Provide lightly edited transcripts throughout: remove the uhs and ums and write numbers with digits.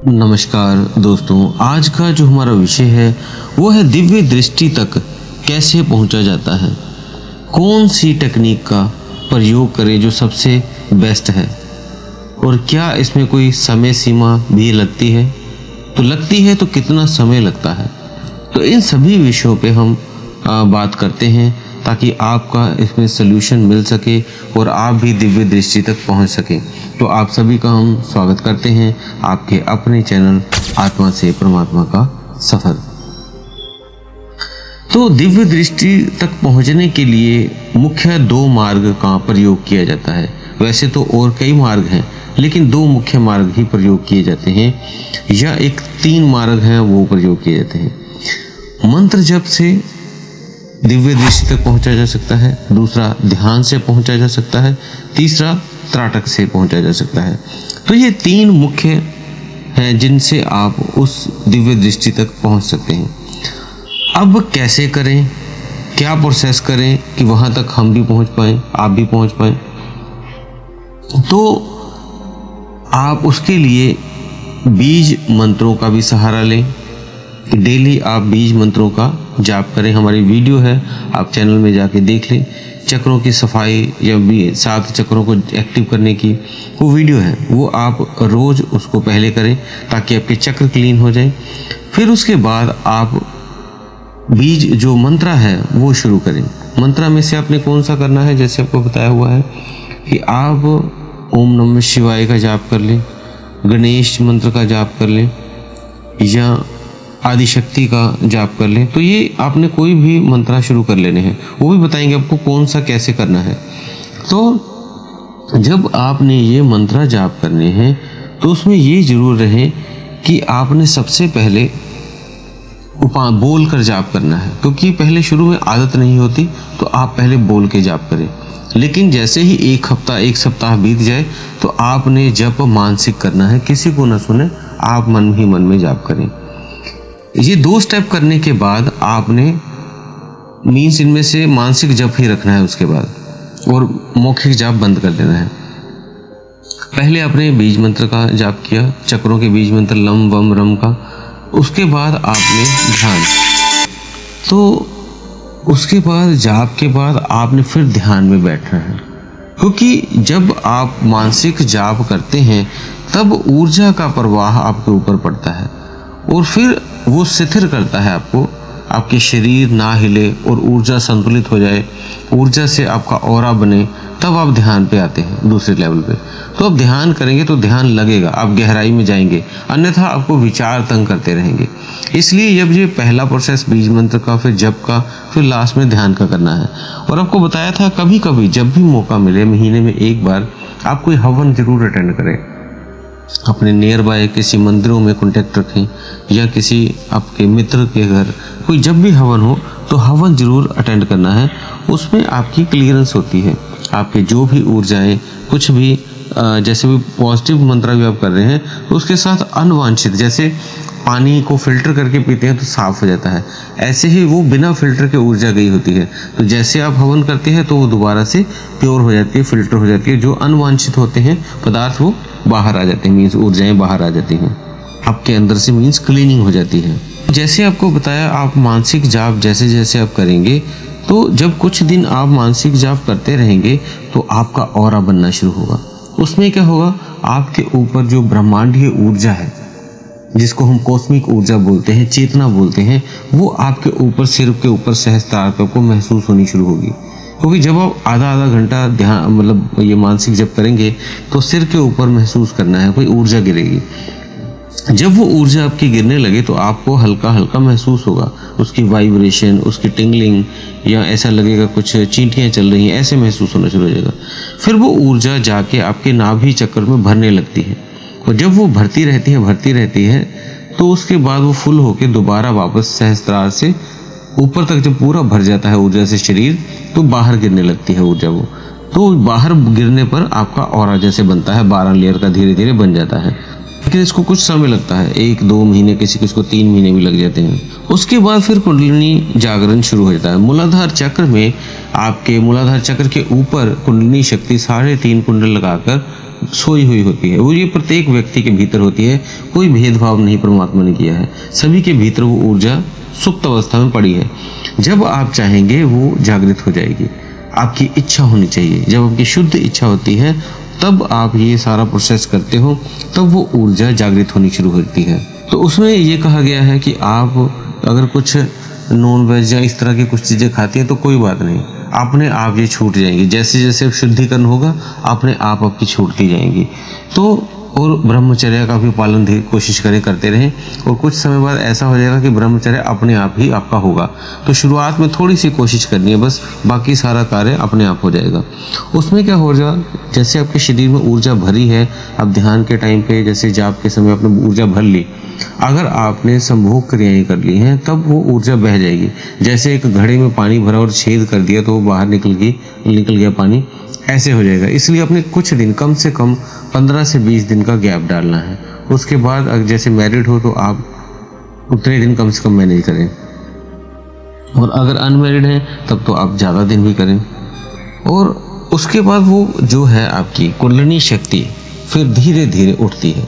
नमस्कार दोस्तों, आज का जो हमारा विषय है वो है दिव्य दृष्टि तक कैसे पहुंचा जाता है। कौन सी टेक्निक का प्रयोग करें जो सबसे बेस्ट है, और क्या इसमें कोई समय सीमा भी लगती है, तो लगती है तो कितना समय लगता है। तो इन सभी विषयों पे हम बात करते हैं ताकि आपका इसमें सल्यूशन मिल सके और आप भी दिव्य दृष्टि तक पहुंच सकें। तो आप सभी का हम स्वागत करते हैं आपके अपने चैनल आत्मा से परमात्मा का सफर। तो दिव्य दृष्टि तक पहुंचने के लिए मुख्य दो मार्ग का प्रयोग किया जाता है। वैसे तो और कई मार्ग हैं, लेकिन दो मुख्य मार्ग ही प्रयोग किए जाते हैं, या एक तीन मार्ग हैं वो प्रयोग किए जाते हैं। मंत्र जप से दिव्य दृष्टि तक पहुंचा जा सकता है, दूसरा ध्यान से पहुंचा जा सकता है, तीसरा त्राटक से पहुंचा जा सकता है। तो ये तीन मुख्य हैं जिनसे आप उस दिव्य दृष्टि तक पहुंच सकते हैं। अब कैसे करें, क्या प्रोसेस करें कि वहां तक हम भी पहुंच पाएं, आप भी पहुंच पाएं। तो आप उसके लिए बीज मंत्रों का भी सहारा लें। डेली आप बीज मंत्रों का जाप करें। हमारी वीडियो है, आप चैनल में जाके देख लें। चक्रों की सफाई या भी 7 चक्रों को एक्टिव करने की वो वीडियो है, वो आप रोज़ उसको पहले करें ताकि आपके चक्र क्लीन हो जाए। फिर उसके बाद आप बीज जो मंत्र है वो शुरू करें। मंत्र में से आपने कौन सा करना है, जैसे आपको बताया हुआ है कि आप ओम नमः शिवाय का जाप कर लें, गणेश मंत्र का जाप कर लें, या आदिशक्ति का जाप कर लें। तो ये आपने कोई भी मंत्र शुरू कर लेने हैं, वो भी बताएंगे आपको कौन सा कैसे करना है। तो जब आपने ये मंत्र जाप करने हैं तो उसमें ये जरूर रहे कि आपने सबसे पहले बोल कर जाप करना है, क्योंकि पहले शुरू में आदत नहीं होती, तो आप पहले बोल के जाप करें। लेकिन जैसे ही एक सप्ताह बीत जाए तो आपने जप मानसिक करना है, किसी को न सुने, आप मन ही मन में जाप करें। ये 2 स्टेप करने के बाद आपने मीन्स इनमें से मानसिक जप ही रखना है उसके बाद, और मौखिक जाप बंद कर देना है। पहले आपने बीज मंत्र का जाप किया, चक्रों के बीज मंत्र लम वम रम का, उसके बाद आपने ध्यान, तो उसके बाद जाप के बाद आपने फिर ध्यान में बैठना है। क्योंकि जब आप मानसिक जाप करते हैं तब ऊर्जा का प्रवाह आपके ऊपर पड़ता है और फिर वो स्थिर करता है आपको, आपके शरीर ना हिले और ऊर्जा संतुलित हो जाए, ऊर्जा से आपका ऑरा बने, तब आप ध्यान पे आते हैं दूसरे लेवल पे। तो आप ध्यान करेंगे तो ध्यान लगेगा, आप गहराई में जाएंगे, अन्यथा आपको विचार तंग करते रहेंगे। इसलिए जब ये पहला प्रोसेस बीज मंत्र का, फिर जप का, फिर लास्ट में ध्यान का करना है। और आपको बताया था कभी कभी जब भी मौका मिले, महीने में एक बार आप कोई हवन जरूर अटेंड करें। अपने नियर बाय किसी मंदिरों में कॉन्टेक्ट रखें, या किसी आपके मित्र के घर कोई जब भी हवन हो तो हवन जरूर अटेंड करना है। उसमें आपकी क्लियरेंस होती है, आपके जो भी ऊर्जाएं, कुछ भी जैसे भी पॉजिटिव मंत्र भी आप कर रहे हैं तो उसके साथ अनवांछित, जैसे पानी को फिल्टर करके पीते हैं तो साफ हो जाता है, ऐसे ही वो बिना फिल्टर के ऊर्जा गई होती है। तो जैसे आप हवन करते हैं तो वो दोबारा से प्योर हो जाती है, फिल्टर हो जाती है। जो अनवांछित होते हैं पदार्थ वो बाहर आ जाते हैं, मीन्स ऊर्जाएं बाहर आ जाती हैं आपके अंदर से, मीन्स क्लीनिंग हो जाती है। जैसे आपको बताया, आप मानसिक जाप जैसे जैसे आप करेंगे, तो जब कुछ दिन आप मानसिक जाप करते रहेंगे तो आपका ऑरा बनना शुरू होगा। उसमें क्या होगा, आपके ऊपर जो ब्रह्मांडीय ऊर्जा है, जिसको हम कॉस्मिक ऊर्जा बोलते हैं, चेतना बोलते हैं, वो आपके ऊपर, सिर के ऊपर सहस्त्रार को महसूस होनी शुरू होगी। क्योंकि जब आप आधा घंटा ध्यान मतलब ये मानसिक जप करेंगे तो सिर के ऊपर महसूस करना है, कोई ऊर्जा गिरेगी। जब वो ऊर्जा आपकी गिरने लगे तो आपको हल्का हल्का महसूस होगा, उसकी वाइब्रेशन, उसकी टिंगलिंग, या ऐसा लगेगा कुछ चींटियाँ चल रही हैं, ऐसे महसूस होना शुरू हो जाएगा। फिर वो ऊर्जा जाके आपके नाभि चक्र में भरने लगती है, और जब वो भरती रहती है तो उसके बाद वो फुल होके दोबारा वापस सहस्त्रार से ऊपर तक जब पूरा भर जाता है ऊर्जा से शरीर, तो बाहर गिरने लगती है ऊर्जा। वो तो बाहर गिरने पर आपका ऑरा जैसे बनता है, 12 लेयर का धीरे धीरे बन जाता है। लेकिन इसको कुछ समय लगता है, 1-2 महीने, किसी को 3 महीने भी लग जाते हैं। उसके बाद फिर कुंडलिनी जागरण शुरू हो जाता है। मूलाधार चक्र में, आपके मूलाधार चक्र के ऊपर कुंडलिनी शक्ति 3.5 कुंडल लगाकर सोई हुई होती है, वो ये प्रत्येक व्यक्ति के भीतर होती है। कोई भेदभाव नहीं परमात्मा ने किया है, सभी के भीतर वो ऊर्जा सुप्त अवस्था में पड़ी है। जब आप चाहेंगे वो जागृत हो जाएगी। आपकी इच्छा होनी चाहिए, जब आपकी शुद्ध इच्छा होती है तब आप ये सारा प्रोसेस करते हो, तब वो ऊर्जा जागृत होनी शुरू होती है। तो उसमें ये कहा गया है कि आप अगर कुछ नॉन वेज या इस तरह की कुछ चीज़ें खाती हैं तो कोई बात नहीं, अपने आप ये छूट जाएंगी। जैसे जैसे शुद्धिकरण होगा अपने आप आपकी छूटती जाएंगी। तो और ब्रह्मचर्य का भी पालन कोशिश करें, करते रहें, और कुछ समय बाद ऐसा हो जाएगा कि ब्रह्मचर्य अपने आप ही आपका होगा। तो शुरुआत में थोड़ी सी कोशिश करनी है बस, बाकी सारा कार्य अपने आप हो जाएगा। उसमें क्या हो जाएगा, जैसे आपके शरीर में ऊर्जा भरी है, अब ध्यान के टाइम पे जैसे जाप के समय आपने ऊर्जा भर ली, अगर आपने संभोग क्रियाएं कर ली हैं तब वो ऊर्जा बह जाएगी। जैसे एक घड़े में पानी भरा और छेद कर दिया तो वो बाहर निकल गया पानी, ऐसे हो जाएगा। इसलिए अपने कुछ दिन, कम से कम 15 से 20 दिन का गैप डालना है। उसके बाद अगर जैसे मैरिड हो तो आप उतने दिन कम से कम मैनेज करें, और अगर अनमैरिड हैं तब तो आप ज़्यादा दिन भी करें। और उसके बाद वो जो है आपकी कुंडलिनी शक्ति फिर धीरे धीरे उठती है,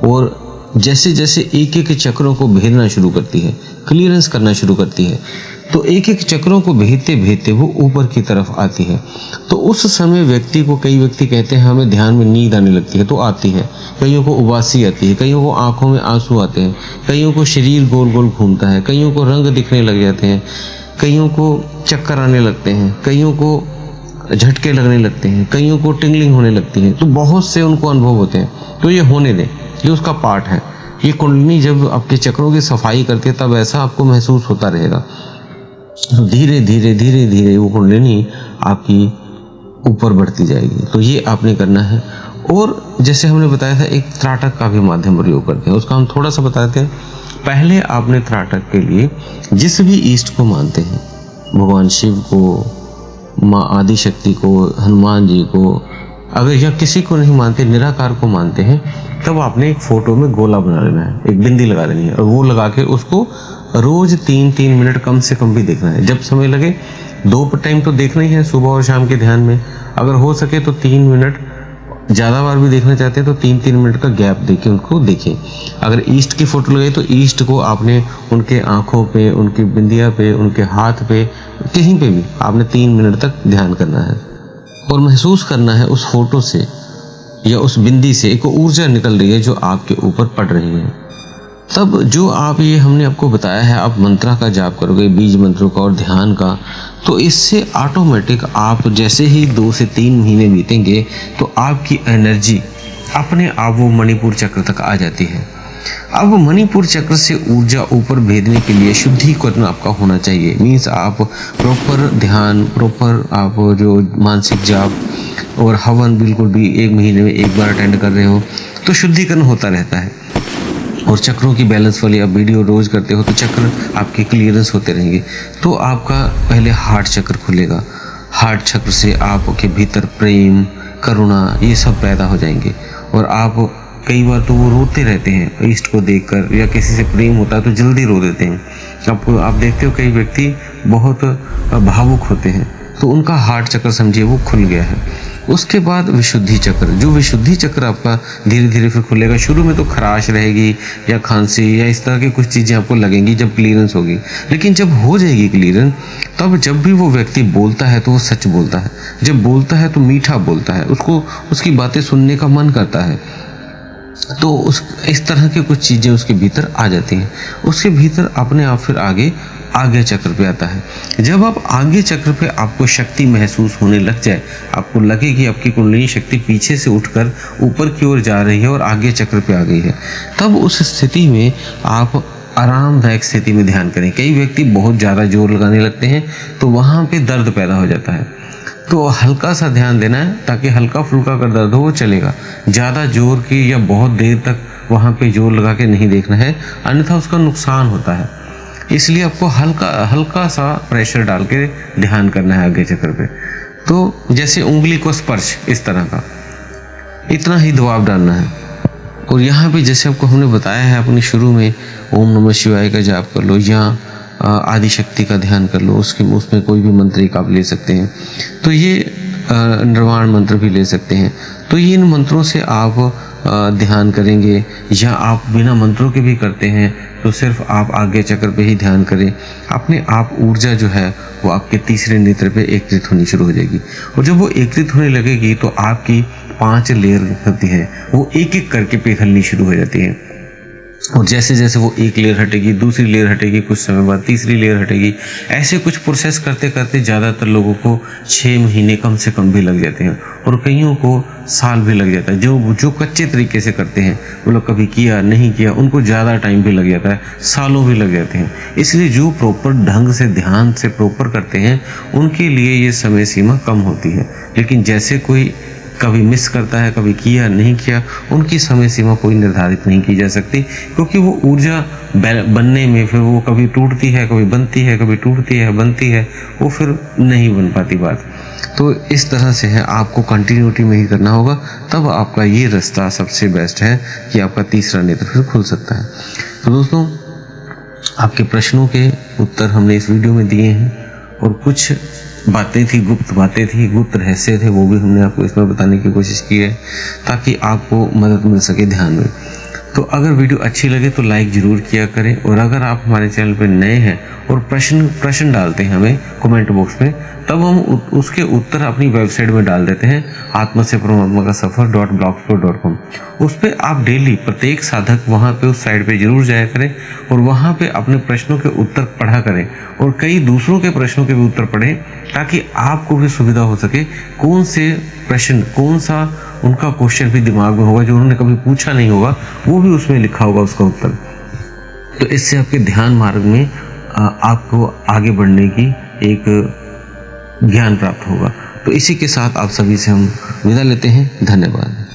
और जैसे जैसे एक एक चक्रों को भेदना शुरू करती है, क्लियरेंस करना शुरू करती है, तो एक एक चक्रों को भेदते भेदते वो ऊपर की तरफ आती है। तो उस समय व्यक्ति को, कई व्यक्ति कहते हैं हमें ध्यान में नींद आने लगती है, तो आती है। कईयों को उबासी आती है, कईयों को आंखों में आंसू आते हैं, कईयों को शरीर गोल गोल घूमता है, कईयों को रंग दिखने लग जाते हैं, कईयों को चक्कर आने लगते हैं, कईयों को झटके लगने लगते हैं, कईयों को टिंगलिंग होने लगती है। तो बहुत से उनको अनुभव होते हैं। तो ये होने दें, ये उसका पार्ट है। ये कुंडलिनी जब आपके चक्रों की सफाई करती है तब ऐसा आपको महसूस होता रहेगा। तो धीरे धीरे धीरे धीरे वो कुंडलिनी आपकी ऊपर बढ़ती जाएगी। तो ये आपने करना है। और जैसे हमने बताया था, एक त्राटक का भी माध्यम प्रयोग करते हैं, उसका हम थोड़ा सा बताते हैं। पहले आपने त्राटक के लिए जिस भी ईष्ट को मानते हैं, भगवान शिव को, माँ आदि शक्ति को, हनुमान जी को, अगर या किसी को नहीं मानते, निराकार को मानते हैं, तब आपने एक फोटो में गोला बना लेना है, एक बिंदी लगा लेनी है, और वो लगा के उसको रोज 3-3 मिनट कम से कम भी देखना है। जब समय लगे, 2 टाइम तो देखना ही है, सुबह और शाम के ध्यान में। अगर हो सके तो 3 मिनट, ज़्यादा बार भी देखना चाहते हैं तो 3-3 मिनट का गैप देके उनको देखें। अगर ईस्ट की फोटो लगे तो ईस्ट को आपने उनके आँखों पे, उनकी बिंदिया पे, उनके हाथ पे, कहीं पे भी आपने 3 मिनट तक ध्यान करना है, और महसूस करना है उस फोटो से या उस बिंदी से एक ऊर्जा निकल रही है जो आपके ऊपर पड़ रही है। तब जो आप, ये हमने आपको बताया है, आप मंत्रा का जाप करोगे, बीज मंत्रों का और ध्यान का, तो इससे ऑटोमेटिक आप जैसे ही 2 से 3 महीने बीतेंगे तो आपकी एनर्जी अपने आप वो मणिपुर चक्र तक आ जाती है। अब मणिपुर चक्र से ऊर्जा ऊपर भेजने के लिए शुद्धिकरण आपका होना चाहिए। मीन्स आप प्रॉपर ध्यान, प्रॉपर आप जो मानसिक जाप और हवन बिल्कुल भी 1 महीने में 1 बार अटेंड कर रहे हो तो शुद्धिकरण होता रहता है। और चक्रों की बैलेंस वाली आप वीडियो रोज करते हो तो चक्र आपके क्लियरेंस होते रहेंगे। तो आपका पहले हार्ट चक्र खुलेगा, हार्ट चक्र से आपके भीतर प्रेम, करुणा, ये सब पैदा हो जाएंगे। और आप कई बार तो वो रोते रहते हैं ईष्ट को देखकर, या किसी से प्रेम होता है तो जल्दी रो देते हैं। आप देखते हो कई व्यक्ति बहुत भावुक होते हैं, तो उनका हार्ट चक्र समझिए वो खुल गया है। उसके बाद विशुद्धि चक्र, जो विशुद्धि चक्र आपका धीरे धीरे फिर खुलेगा। शुरू में तो खराश रहेगी या खांसी या इस तरह की कुछ चीज़ें आपको लगेंगी जब क्लियरेंस होगी, लेकिन जब हो जाएगी क्लियरेंस, तब जब भी वो व्यक्ति बोलता है तो वो सच बोलता है। जब बोलता है तो मीठा बोलता है, उसको उसकी बातें सुनने का मन करता है। तो इस तरह की कुछ चीज़ें उसके भीतर आ जाती हैं। उसके भीतर अपने आप फिर आगे चक्र पे आता है। जब आप आगे चक्र पे आपको शक्ति महसूस होने लग जाए, आपको लगे कि आपकी कुंडलिनी शक्ति पीछे से उठकर ऊपर की ओर जा रही है और आगे चक्र पे आ गई है, तब उस स्थिति में आप आरामदायक स्थिति में ध्यान करें। कई व्यक्ति बहुत ज़्यादा जोर लगाने लगते हैं तो वहाँ पे दर्द पैदा हो जाता है, तो हल्का सा ध्यान देना है ताकि हल्का फुल्का कर दर्द हो वो चलेगा। ध्यादा जोर की या बहुत देर तक वहाँ पे जोर लगा के नहीं देखना है, अन्यथा उसका नुकसान होता है। इसलिए आपको हल्का सा प्रेशर डाल के ध्यान करना है आगे चक्र पे। तो जैसे उंगली को स्पर्श, इस तरह का इतना ही दबाव डालना है। और यहाँ पे जैसे आपको हमने बताया है, अपने शुरू में ओम नमः शिवाय का जाप कर लो या आदि शक्ति का ध्यान कर लो, उसमें कोई भी मंत्र एक आप ले सकते हैं। तो ये निर्वाण मंत्र भी ले सकते हैं। तो ये इन मंत्रों से आप ध्यान करेंगे, या आप बिना मंत्रों के भी करते हैं तो सिर्फ आप आज्ञा चक्र पे ही ध्यान करें, अपने आप ऊर्जा जो है वो आपके तीसरे नेत्र पे एकत्रित होनी शुरू हो जाएगी। और जब वो एकत्रित होने लगेगी तो आपकी 5 लेयर होती है वो एक एक करके पिघलनी शुरू हो जाती है। और जैसे जैसे वो एक लेयर हटेगी, दूसरी लेयर हटेगी, कुछ समय बाद तीसरी लेयर हटेगी, ऐसे कुछ प्रोसेस करते करते ज़्यादातर लोगों को 6 महीने कम से कम भी लग जाते हैं, और कईयों को साल भी लग जाता है। जो कच्चे तरीके से करते हैं वो लोग कभी किया नहीं किया, उनको ज़्यादा टाइम भी लग जाता है, सालों भी लग जाते हैं। इसलिए जो प्रॉपर ढंग से ध्यान से प्रॉपर करते हैं उनके लिए ये समय सीमा कम होती है। लेकिन जैसे कोई कभी मिस करता है, कभी किया नहीं किया, उनकी समय सीमा कोई निर्धारित नहीं की जा सकती, क्योंकि वो ऊर्जा बनने में फिर वो कभी टूटती है, कभी बनती है, कभी टूटती है, बनती है, वो फिर नहीं बन पाती बात। तो इस तरह से है, आपको कंटिन्यूटी में ही करना होगा, तब आपका ये रास्ता सबसे बेस्ट है कि आपका तीसरा नेत्र फिर खुल सकता है। तो दोस्तों, आपके प्रश्नों के उत्तर हमने इस वीडियो में दिए हैं, और कुछ बातें थी, गुप्त बातें थी, गुप्त रहस्य थे, वो भी हमने आपको इसमें बताने की कोशिश की है ताकि आपको मदद मिल सके ध्यान में। तो अगर वीडियो अच्छी लगे तो लाइक ज़रूर किया करें, और अगर आप हमारे चैनल पर नए हैं और प्रश्न डालते हैं हमें कमेंट बॉक्स में, तब हम उसके उत्तर अपनी वेबसाइट में डाल देते हैं, आत्मा से परमात्मा का सफ़र.blogspot.com। उस पर आप डेली प्रत्येक साधक वहाँ पे उस साइट पे जरूर जाया करें, और वहाँ पे अपने प्रश्नों के उत्तर पढ़ा करें, और कई दूसरों के प्रश्नों के भी उत्तर पढ़ें, ताकि आपको भी सुविधा हो सके कौन से प्रश्न, कौन सा उनका क्वेश्चन भी दिमाग में होगा जो उन्होंने कभी पूछा नहीं होगा, वो भी उसमें लिखा होगा उसका उत्तर। तो इससे आपके ध्यान मार्ग में आपको आगे बढ़ने की एक ज्ञान प्राप्त होगा। तो इसी के साथ आप सभी से हम विदा लेते हैं। धन्यवाद।